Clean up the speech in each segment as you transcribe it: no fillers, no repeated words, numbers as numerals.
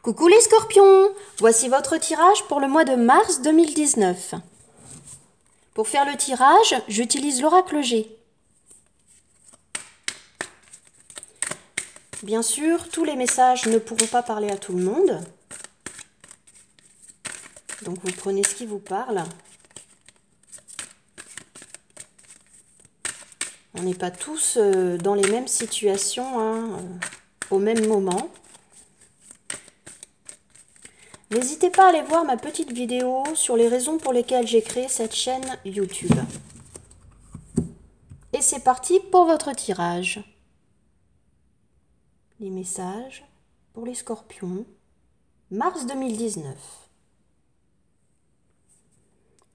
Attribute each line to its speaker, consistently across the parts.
Speaker 1: Coucou les scorpions, voici votre tirage pour le mois de mars 2019. Pour faire le tirage, j'utilise l'oracle G. Bien sûr, tous les messages ne pourront pas parler à tout le monde. Donc vous prenez ce qui vous parle. On n'est pas tous dans les mêmes situations au même moment. N'hésitez pas à aller voir ma petite vidéo sur les raisons pour lesquelles j'ai créé cette chaîne YouTube. Et c'est parti pour votre tirage. Les messages pour les scorpions, mars 2019.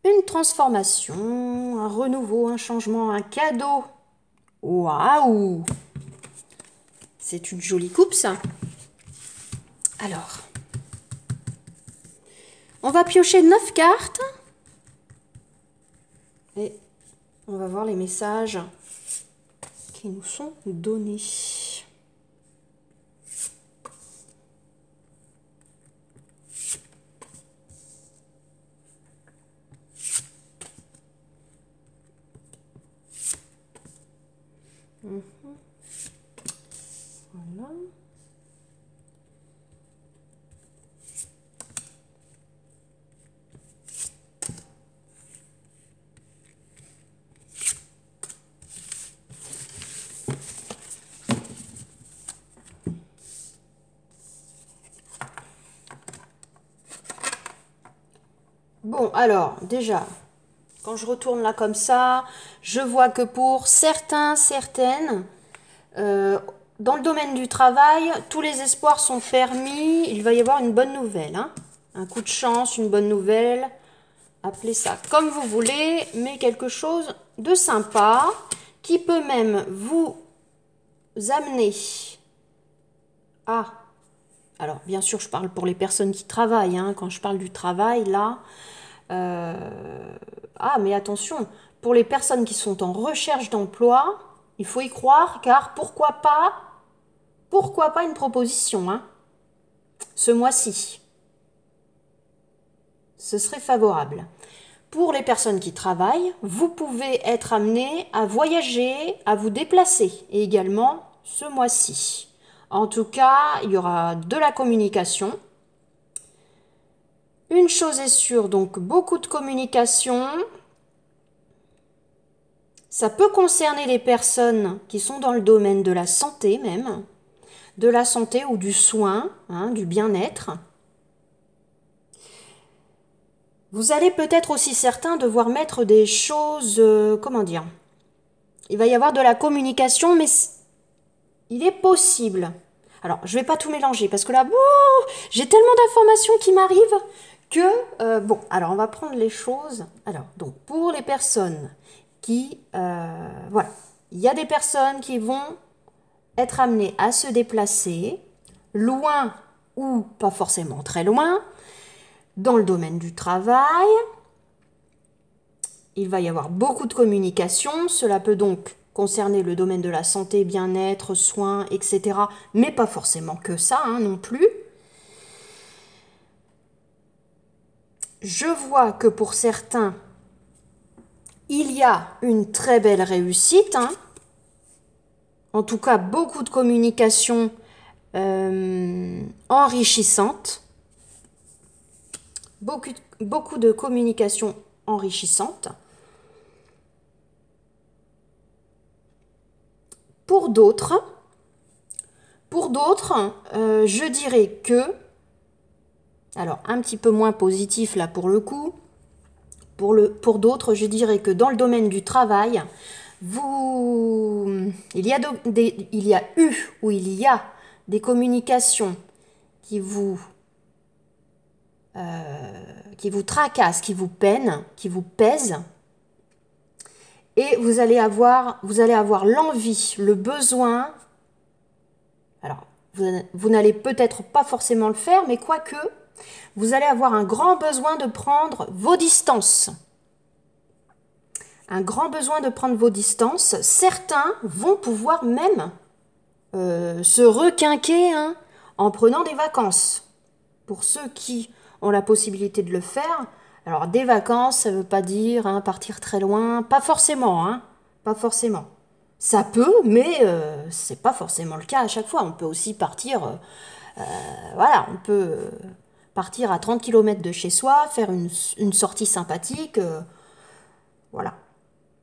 Speaker 1: Une transformation, un renouveau, un changement, un cadeau. Waouh! C'est une jolie coupe, ça. Alors, on va piocher 9 cartes. Et on va voir les messages qui nous sont donnés. Voilà. Bon, alors, déjà, quand je retourne là comme ça, je vois que pour certains, certaines, dans le domaine du travail, tous les espoirs sont permis. Il va y avoir une bonne nouvelle, hein. Un coup de chance, une bonne nouvelle. Appelez ça comme vous voulez, mais quelque chose de sympa qui peut même vous amener à... Alors, bien sûr, je parle pour les personnes qui travaillent, hein. Quand je parle du travail, là... Ah, mais attention, pour les personnes qui sont en recherche d'emploi, il faut y croire, car pourquoi pas une proposition, hein, ce mois-ci. Ce serait favorable. Pour les personnes qui travaillent, vous pouvez être amené à voyager, à vous déplacer, et également ce mois-ci. En tout cas, il y aura de la communication. Une chose est sûre, donc beaucoup de communication. Ça peut concerner les personnes qui sont dans le domaine de la santé même, de la santé ou du soin, hein, du bien-être. Vous allez peut-être aussi certains devoir mettre des choses, comment dire, il va y avoir de la communication, mais il est possible. Alors, je ne vais pas tout mélanger parce que là, j'ai tellement d'informations qui m'arrivent que, bon, alors on va prendre les choses. Alors, donc, pour les personnes qui, voilà, il y a des personnes qui vont être amenées à se déplacer, loin ou pas forcément très loin, dans le domaine du travail. Il va y avoir beaucoup de communication, cela peut donc concerner le domaine de la santé, bien-être, soins, etc. Mais pas forcément que ça, hein, non plus. Je vois que pour certains, il y a une très belle réussite, hein. En tout cas, beaucoup de communication enrichissante. Beaucoup de communication enrichissante. Pour d'autres, je dirais que, alors un petit peu moins positif là pour le coup, pour d'autres, je dirais que dans le domaine du travail, il y a des communications qui vous tracassent, qui vous peinent, qui vous pèsent. Et vous allez avoir l'envie, le besoin. Alors, vous n'allez peut-être pas forcément le faire, mais quoique, vous allez avoir un grand besoin de prendre vos distances. Un grand besoin de prendre vos distances. Certains vont pouvoir même se requinquer, hein, en prenant des vacances. pour ceux qui ont la possibilité de le faire. Alors, des vacances, ça ne veut pas dire hein, partir très loin. Pas forcément, hein. Pas forcément. Ça peut, mais c'est pas forcément le cas à chaque fois. On peut aussi partir, voilà, on peut partir à 30 km de chez soi, faire une sortie sympathique, voilà.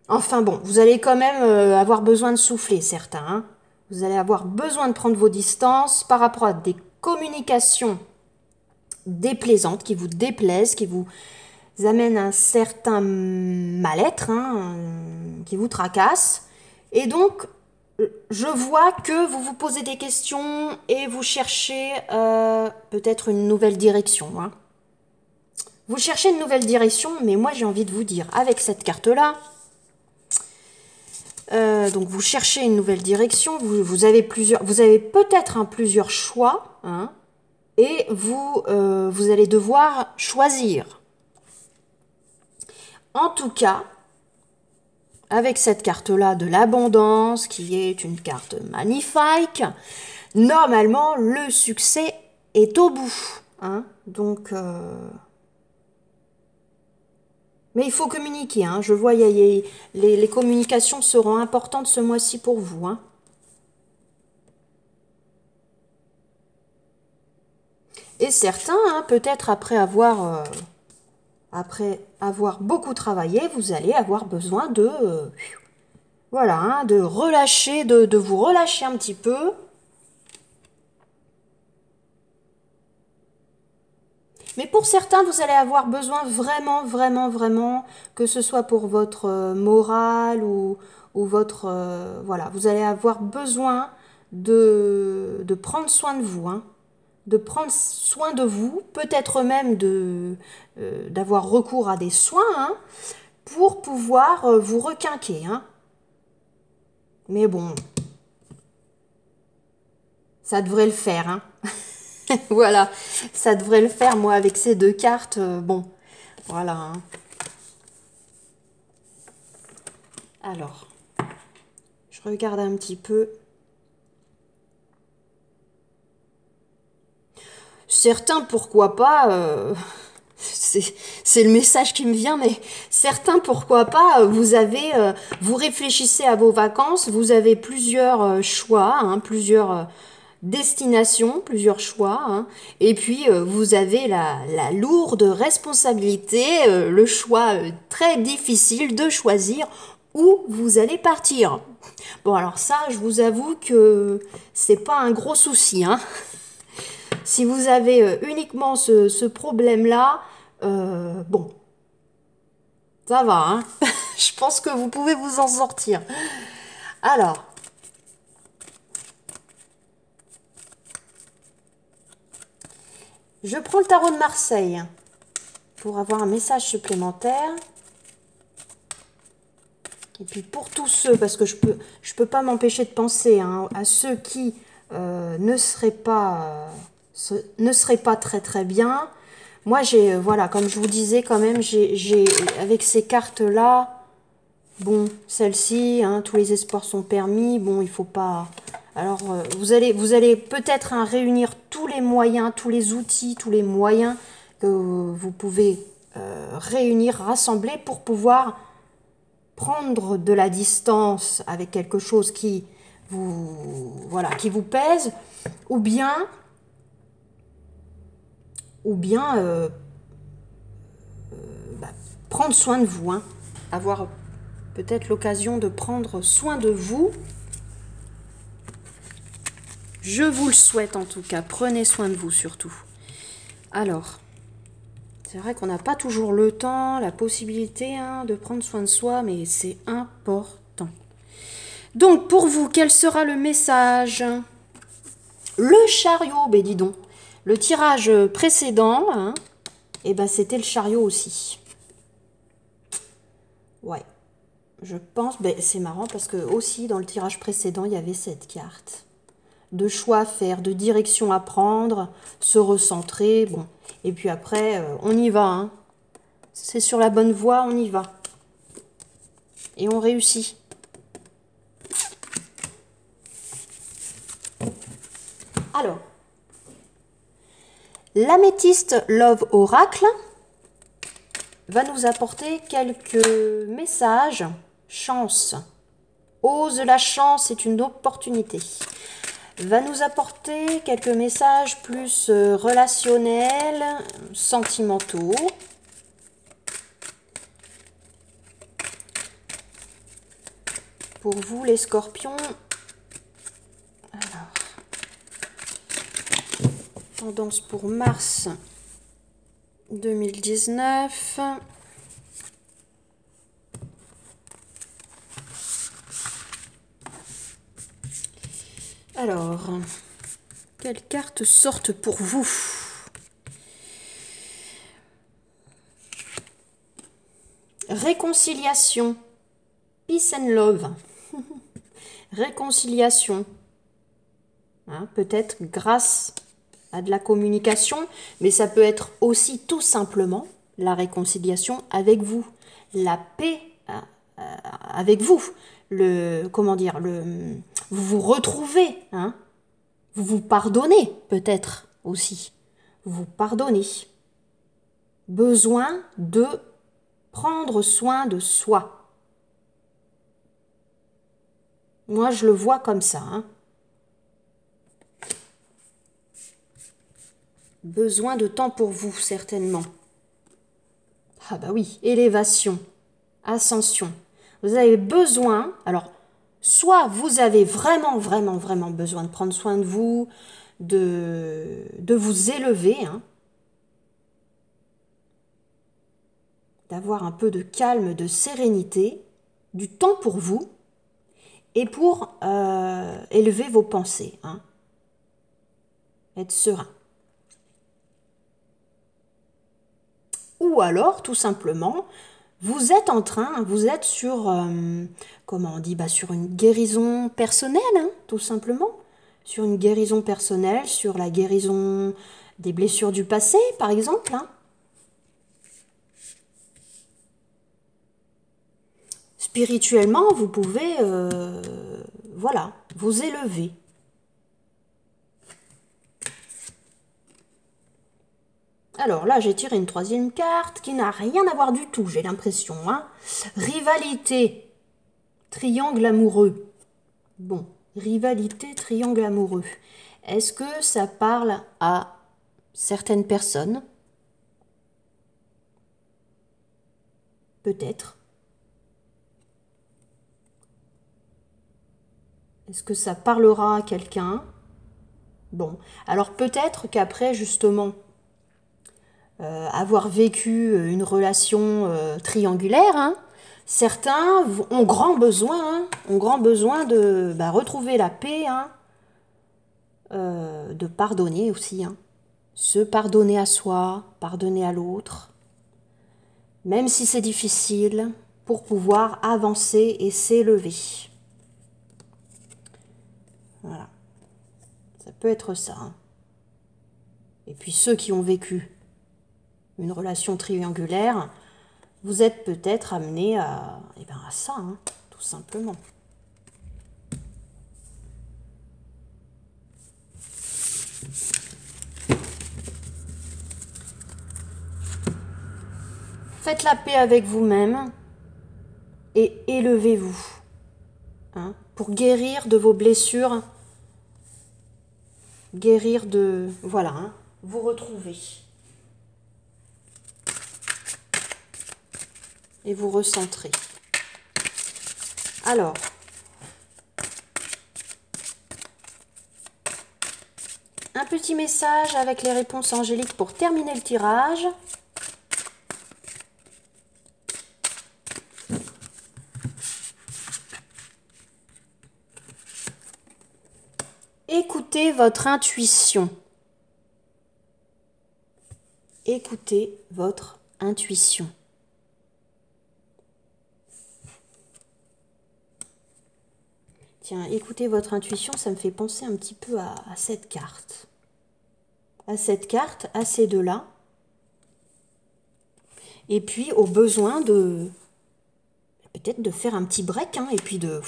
Speaker 1: Enfin bon, vous allez quand même avoir besoin de souffler, certains, hein. Vous allez avoir besoin de prendre vos distances par rapport à des communications déplaisantes, qui vous déplaisent, qui vous amènent un certain mal-être, hein, qui vous tracassent. Et donc, je vois que vous vous posez des questions et vous cherchez peut-être une nouvelle direction, hein. Vous cherchez une nouvelle direction, mais moi j'ai envie de vous dire, avec cette carte-là, donc vous cherchez une nouvelle direction, vous avez peut-être plusieurs choix, hein, et vous allez devoir choisir. En tout cas, avec cette carte-là de l'abondance, qui est une carte magnifique, normalement le succès est au bout, hein, donc... Mais il faut communiquer, hein. Je vois, les communications seront importantes ce mois-ci pour vous, hein. Et certains, hein, peut-être après avoir beaucoup travaillé, vous allez avoir besoin de, voilà, hein, de relâcher, de vous relâcher un petit peu. Mais pour certains, vous allez avoir besoin vraiment, vraiment, vraiment, que ce soit pour votre morale ou votre... voilà, vous allez avoir besoin de prendre soin de vous, hein, de prendre soin de vous, peut-être même d'avoir recours à des soins, hein, pour pouvoir vous requinquer, hein. Mais bon, ça devrait le faire, hein. Voilà, ça devrait le faire, moi, avec ces deux cartes, bon, voilà, hein. Alors, je regarde un petit peu. Certains, pourquoi pas, c'est le message qui me vient, mais certains, pourquoi pas, vous réfléchissez à vos vacances, vous avez plusieurs choix, hein, plusieurs destinations, plusieurs choix, hein, et puis vous avez la lourde responsabilité, le choix très difficile de choisir où vous allez partir. Bon, alors ça, je vous avoue que c'est pas un gros souci, hein. Si vous avez uniquement ce problème-là, bon, ça va, hein. Je pense que vous pouvez vous en sortir. Alors, je prends le tarot de Marseille pour avoir un message supplémentaire. Et puis pour tous ceux, parce que je peux pas m'empêcher de penser, hein, à ceux qui ne seraient pas très très bien. Moi j'ai, voilà, comme je vous disais quand même, j'ai avec ces cartes là, bon, celle-ci, hein, tous les espoirs sont permis. Bon, il faut pas. Alors vous allez peut-être hein, réunir tous les moyens, tous les outils, tous les moyens que vous pouvez réunir, rassembler pour pouvoir prendre de la distance avec quelque chose qui voilà, qui vous pèse, ou bien prendre soin de vous, hein, avoir peut-être l'occasion de prendre soin de vous. Je vous le souhaite en tout cas, prenez soin de vous surtout. Alors, c'est vrai qu'on n'a pas toujours le temps, la possibilité hein, de prendre soin de soi, mais c'est important. Donc, pour vous, quel sera le message? Le chariot, ben dis donc. Le tirage précédent, hein, et ben c'était le chariot aussi. Ouais. Je pense, ben c'est marrant parce que aussi dans le tirage précédent, il y avait cette carte. De choix à faire, de direction à prendre, se recentrer, bon. Et puis après, on y va, hein. C'est sur la bonne voie, on y va. Et on réussit. Alors, L'améthyste Love Oracle va nous apporter quelques messages. Chance. Ose la chance, c'est une opportunité. Va nous apporter quelques messages plus relationnels, sentimentaux. Pour vous, les scorpions, alors, tendance pour mars 2019. Alors, quelles cartes sortent pour vous? Réconciliation. Peace and love. Réconciliation. Hein, peut-être grâce à de la communication, mais ça peut être aussi tout simplement la réconciliation avec vous. La paix avec vous. Comment dire, vous vous retrouvez, hein, vous vous pardonnez peut-être aussi, vous vous pardonnez. Besoin de prendre soin de soi. Moi, je le vois comme ça. Hein. Besoin de temps pour vous, certainement. Ah bah oui, élévation, ascension. Vous avez besoin, alors, soit vous avez vraiment besoin de prendre soin de vous, de vous élever, hein, d'avoir un peu de calme, de sérénité, du temps pour vous et pour élever vos pensées, hein, être serein. Ou alors, tout simplement, vous êtes en train, vous êtes sur, comment on dit, sur une guérison personnelle, hein, tout simplement. Sur une guérison personnelle, sur la guérison des blessures du passé, par exemple. Hein. Spirituellement, vous pouvez, voilà, vous élever. Alors là, j'ai tiré une troisième carte qui n'a rien à voir du tout, j'ai l'impression. Hein. Rivalité, triangle amoureux. Bon, rivalité, triangle amoureux. Est-ce que ça parle à certaines personnes? Peut-être. Est-ce que ça parlera à quelqu'un? Bon, alors peut-être qu'après, justement, avoir vécu une relation triangulaire, hein, certains ont grand besoin de retrouver la paix, hein, de pardonner aussi. Hein. Se pardonner à soi, pardonner à l'autre, même si c'est difficile, pour pouvoir avancer et s'élever. Voilà. Ça peut être ça. Hein. Et puis ceux qui ont vécu une relation triangulaire, vous êtes peut-être amenés à ça, hein, tout simplement. Faites la paix avec vous-même et élevez-vous, hein, pour guérir de vos blessures, guérir de... Voilà, hein, vous retrouver. Et vous recentrer. Alors, un petit message avec les réponses angéliques pour terminer le tirage. Écoutez votre intuition. Écoutez votre intuition. Tiens, écoutez votre intuition, ça me fait penser un petit peu à cette carte. À cette carte, à ces deux-là. Et puis au besoin de... peut-être de faire un petit break, hein, et puis de...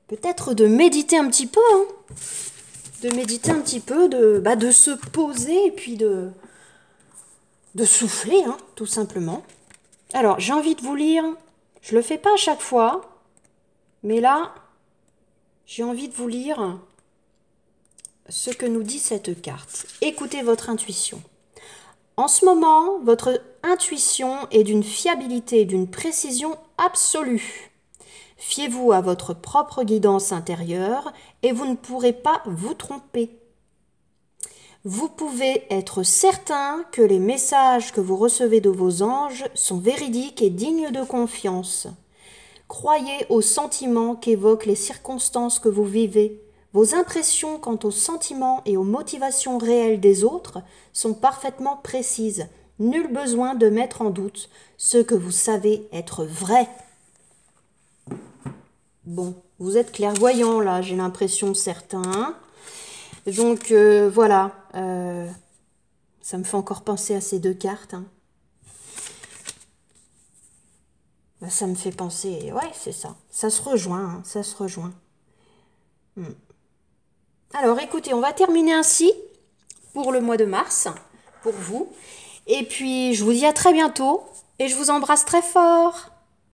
Speaker 1: peut-être de méditer un petit peu, hein, de méditer un petit peu, de se poser et puis de souffler, hein, tout simplement. Alors, j'ai envie de vous lire, je le fais pas à chaque fois, mais là, j'ai envie de vous lire ce que nous dit cette carte. Écoutez votre intuition. En ce moment, votre intuition est d'une fiabilité et d'une précision absolue. Fiez-vous à votre propre guidance intérieure et vous ne pourrez pas vous tromper. Vous pouvez être certain que les messages que vous recevez de vos anges sont véridiques et dignes de confiance. Croyez aux sentiments qu'évoquent les circonstances que vous vivez. Vos impressions quant aux sentiments et aux motivations réelles des autres sont parfaitement précises. Nul besoin de mettre en doute ce que vous savez être vrai. Bon, vous êtes clairvoyant là, j'ai l'impression certains. Donc voilà, ça me fait encore penser à ces deux cartes. Hein. Ça me fait penser, ouais, c'est ça. Ça se rejoint, hein, ça se rejoint. Alors écoutez, on va terminer ainsi pour le mois de mars, pour vous. Et puis je vous dis à très bientôt et je vous embrasse très fort.